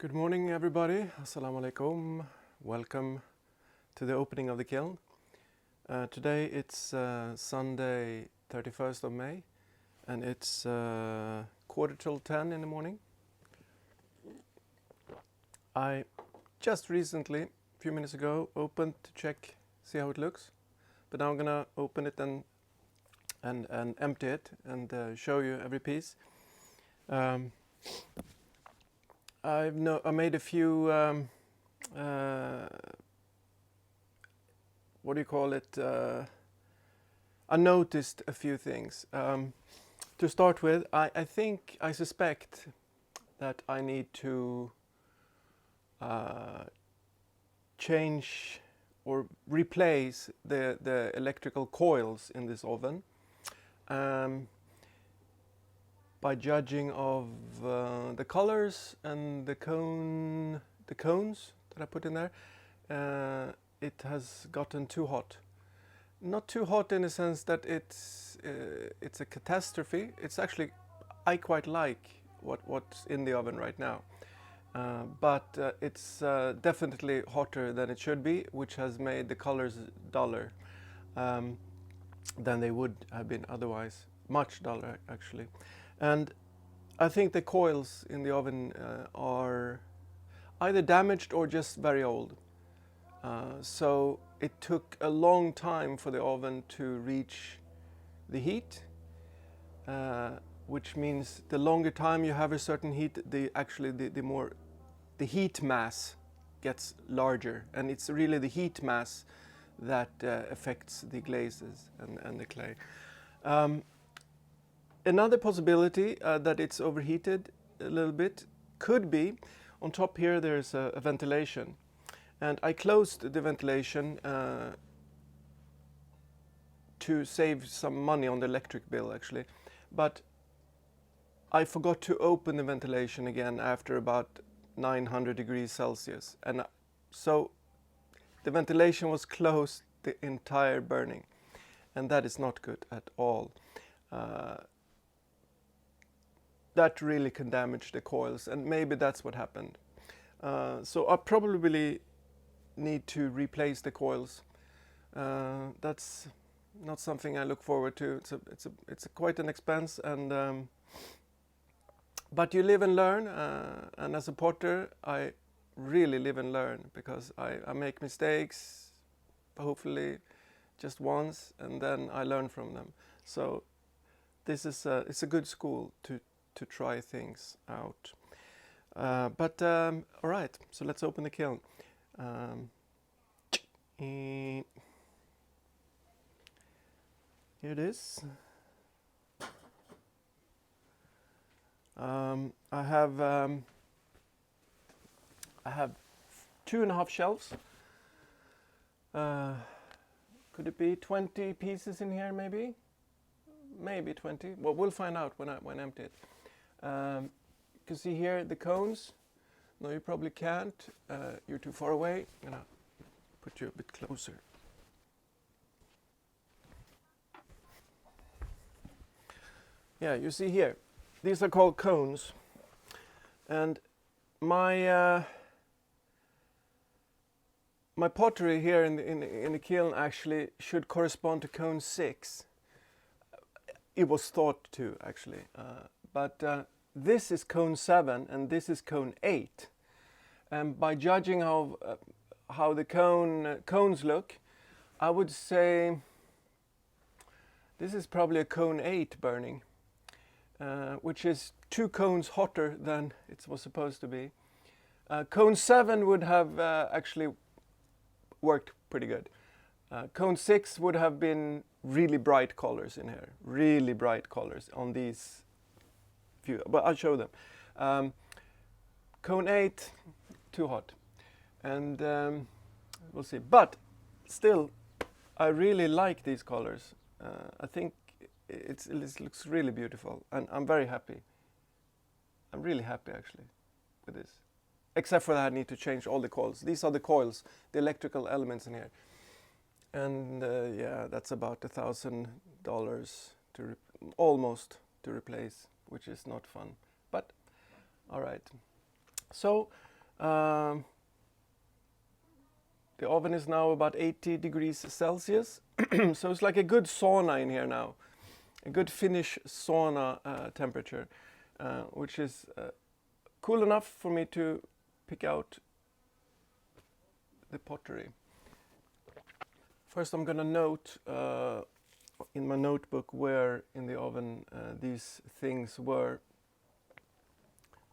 Good morning, everybody. Assalamu alaikum. Welcome to the opening of the kiln. Today it's Sunday 31st of May and it's quarter till 10 in the morning. I just recently, a few minutes ago, opened to check, see how it looks. But now I'm gonna open it and empty it and show you every piece. I made a few, what do you call it? I noticed a few things. To start with, I suspect that I need to change or replace the electrical coils in this oven. By judging of the colors and the cones that I put in there, it has gotten too hot. Not too hot in the sense that it's a catastrophe. It's actually, I quite like what's in the oven right now. But it's definitely hotter than it should be, which has made the colors duller than they would have been otherwise. Much duller, actually. And I think the coils in the oven are either damaged or just very old. So it took a long time for the oven to reach the heat, which means the longer time you have a certain heat, the heat mass gets larger, and it's really the heat mass that affects the glazes and the clay. Another possibility that it's overheated a little bit could be, on top here there's a ventilation. And I closed the ventilation to save some money on the electric bill actually. But I forgot to open the ventilation again after about 900 degrees Celsius. And so the ventilation was closed the entire burning. And that is not good at all. That really can damage the coils, and maybe that's what happened. So I probably need to replace the coils. That's not something I look forward to. It's quite an expense, and but you live and learn. And as a potter, I really live and learn because I make mistakes, hopefully just once, and then I learn from them. So this is it's a good school to try things out. All right, so let's open the kiln. Here it is. I have 2.5 shelves. Could it be 20 pieces in here, maybe? Maybe 20. Well, we'll find out when I empty it. You can see here the cones. No, you probably can't. You're too far away. I'm gonna put you a bit closer. Yeah, you see here. These are called cones. And my my pottery here in the kiln actually should correspond to cone 6. It was thought to actually, but this is cone 7 and this is cone 8. And by judging how the cones look, I would say this is probably a cone 8 burning, which is 2 cones hotter than it was supposed to be. Cone 7 would have actually worked pretty good. Cone 6 would have been really bright colors in here, really bright colors on these few, but I'll show them. Cone 8, too hot, and we'll see. But still, I really like these colors. I think it looks really beautiful, and I'm very happy. I'm really happy actually with this. Except for that, I need to change all the coils. These are the coils, the electrical elements in here. And yeah, that's about $1,000 to almost to replace, which is not fun. But all right. So Um, the oven is now about 80 degrees Celsius, so it's like a good sauna in here now, a good Finnish sauna temperature, which is cool enough for me to pick out the pottery. First I'm gonna note in my notebook where in the oven these things were,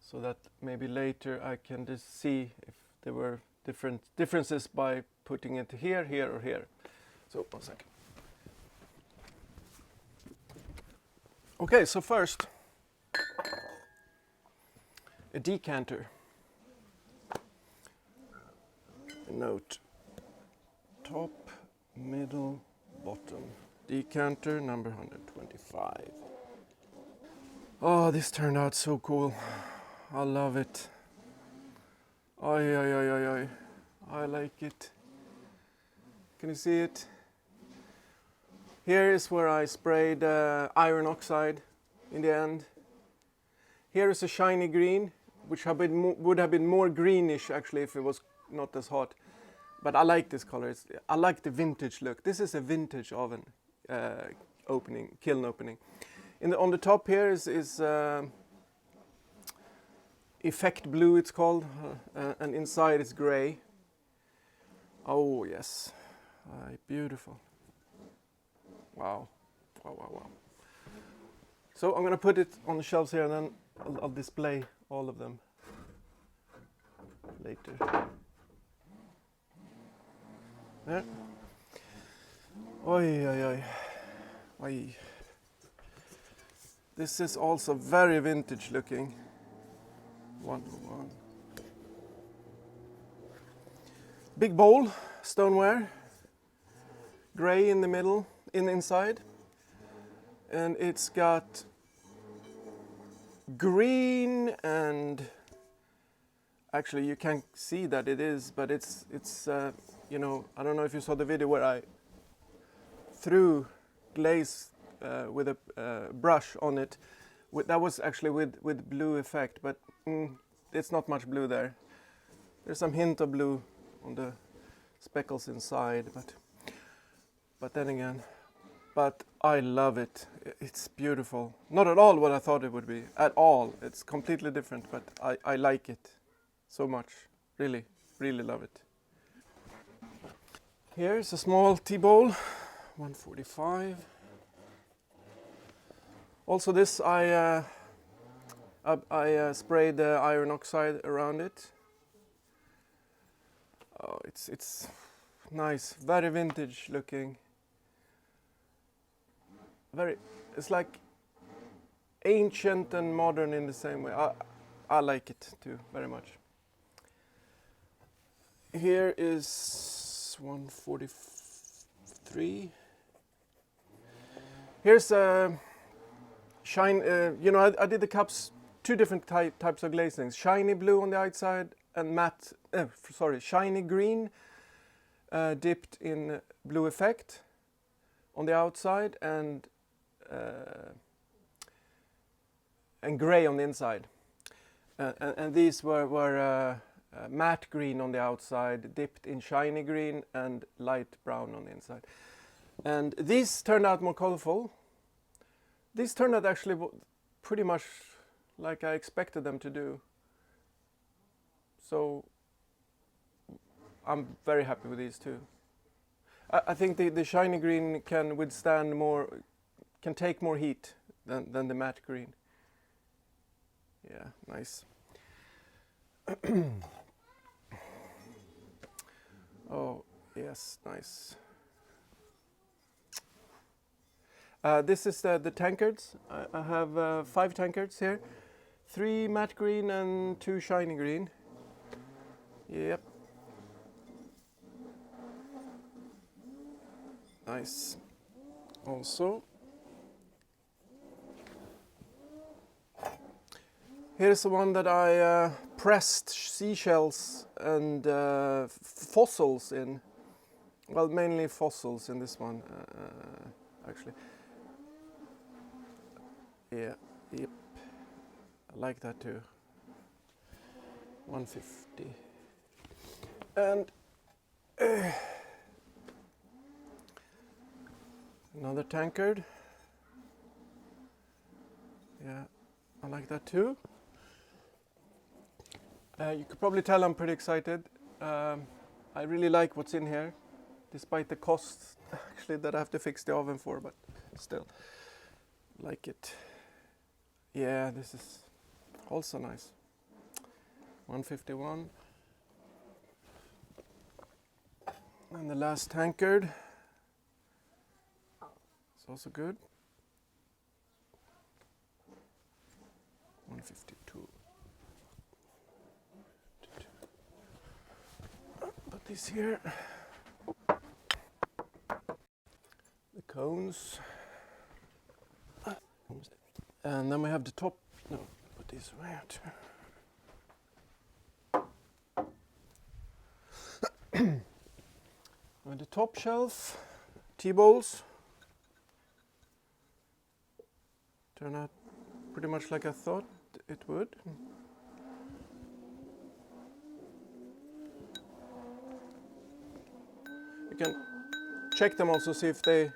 so that maybe later I can just see if there were differences by putting it here, here or here. So 1 second. Okay, so first a decanter. Note top, middle, bottom. Decanter number 125. Oh, this turned out so cool. I love it. Oi, oi, oi, oi, oi. I like it. Can you see it? Here is where I sprayed iron oxide in the end. Here is a shiny green, which would have been more greenish actually if it was not as hot. But I like this color. I like the vintage look. This is a vintage oven opening, kiln opening. On the top here is effect blue, it's called, and inside it's gray. Oh yes, beautiful. Wow, wow, wow, wow. So I'm gonna put it on the shelves here, and then I'll display all of them later. There. Oi, oi, oi. Oi. This is also very vintage looking. 101. Big bowl, stoneware, gray in the middle, inside, and it's got green, and actually you can't see that it is, but it's you know, I don't know if you saw the video where I threw glaze with a brush on it. That was actually with blue effect, but it's not much blue there. There's some hint of blue on the speckles inside, but then again, but I love it. It's beautiful. Not at all what I thought it would be, at all. It's completely different, but I like it so much. Really, really love it. Here's a small tea bowl, 145. Also this I sprayed iron oxide around it. Oh, it's nice, very vintage looking. It's like ancient and modern in the same way. I like it too very much. Here is 143. Here's a shine. You know, I did the cups, two different types of glazings: shiny blue on the outside and matte. Shiny green dipped in blue effect on the outside, and gray on the inside. And these were matte green on the outside, dipped in shiny green, and light brown on the inside. And these turned out more colorful. These turned out actually pretty much like I expected them to do. So I'm very happy with these two. I think the shiny green can withstand more, can take more heat than the matte green. Yeah, nice. Oh, yes, nice. This is the tankards. I have 5 tankards here. 3 matte green and 2 shiny green. Yep. Nice. Also, here's the one that I pressed seashells and fossils in. Well, mainly fossils in this one, actually. Yeah, yep. I like that too. 150. And another tankard. Yeah, I like that too. You could probably tell I'm pretty excited. I really like what's in here, despite the costs actually that I have to fix the oven for, but still like it. Yeah, this is also nice. 151. And the last tankard is also good. 152. Put this here. The cones. And then we have the top. No, put this right too. And the top shelf, tea bowls. Turn out pretty much like I thought it would. You can check them also, see if they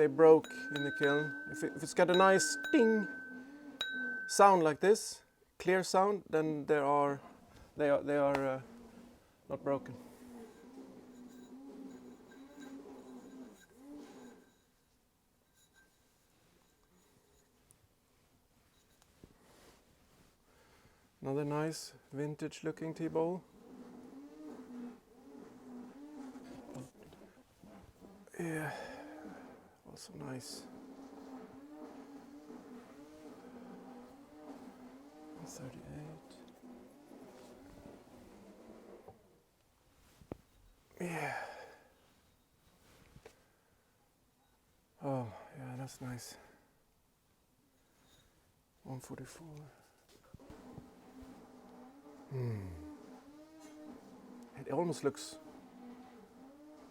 broke in the kiln. If it's got a nice ding sound like this, clear sound, then they are not broken. Another nice vintage looking tea bowl. Yeah, also nice. 38. Yeah. Oh, yeah, that's nice. 144. It almost looks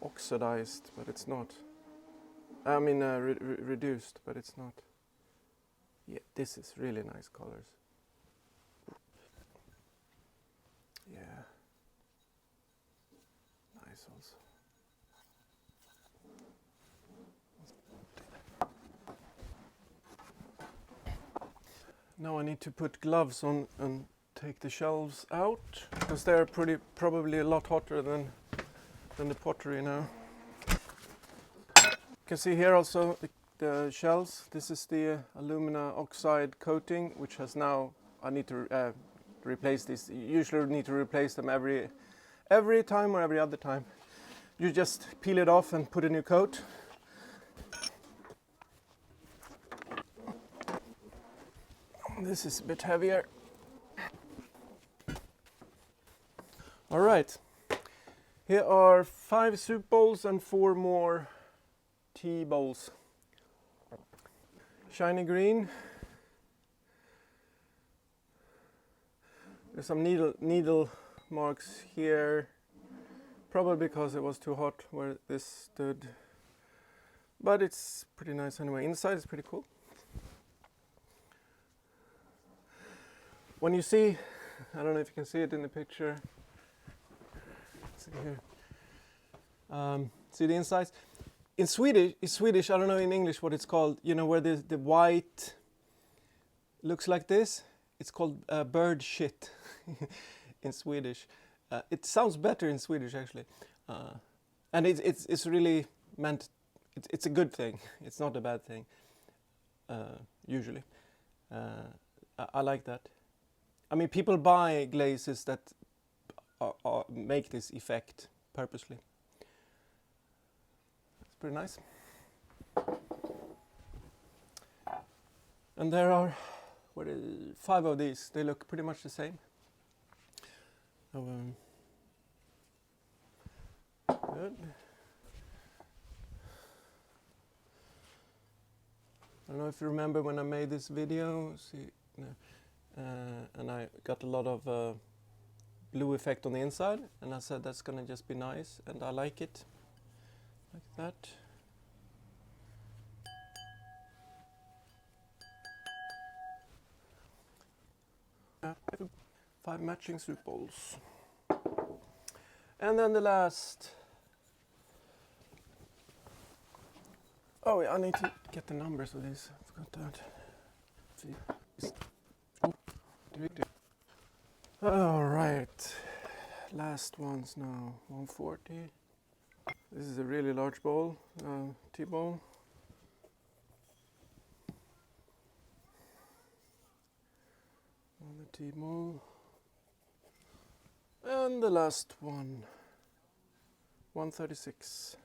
oxidized, but it's not. I mean, reduced, but it's not. Yeah, this is really nice colors. Yeah. Nice also. Now I need to put gloves on and take the shelves out, because they're probably a lot hotter than the pottery now. You can see here also the shelves. This is the alumina oxide coating, which has now, I need to replace this. You usually need to replace them every time or every other time. You just peel it off and put a new coat. This is a bit heavier. All right, here are 5 soup bowls and 4 more tea bowls. Shiny green. There's some needle marks here, probably because it was too hot where this stood. But it's pretty nice anyway. Inside is pretty cool. When you see, I don't know if you can see it in the picture. See here. See the insides? In Swedish, I don't know in English what it's called. You know, where the white looks like this? It's called bird shit in Swedish. It sounds better in Swedish actually. And it's really meant, it's a good thing. It's not a bad thing, usually. I like that. I mean, people buy glazes that make this effect purposely. It's pretty nice. And there are 5 of these. They look pretty much the same. Good. I don't know if you remember when I made this video. See, no. And I got a lot of blue effect on the inside, and I said that's gonna just be nice, and I like it like that. 5 matching soup bowls. And then the last. Oh, yeah, I need to get the numbers of these. I forgot that. All right, last ones now. 140. This is a really large bowl, tea bowl. On the tea bowl. And the last one. 136.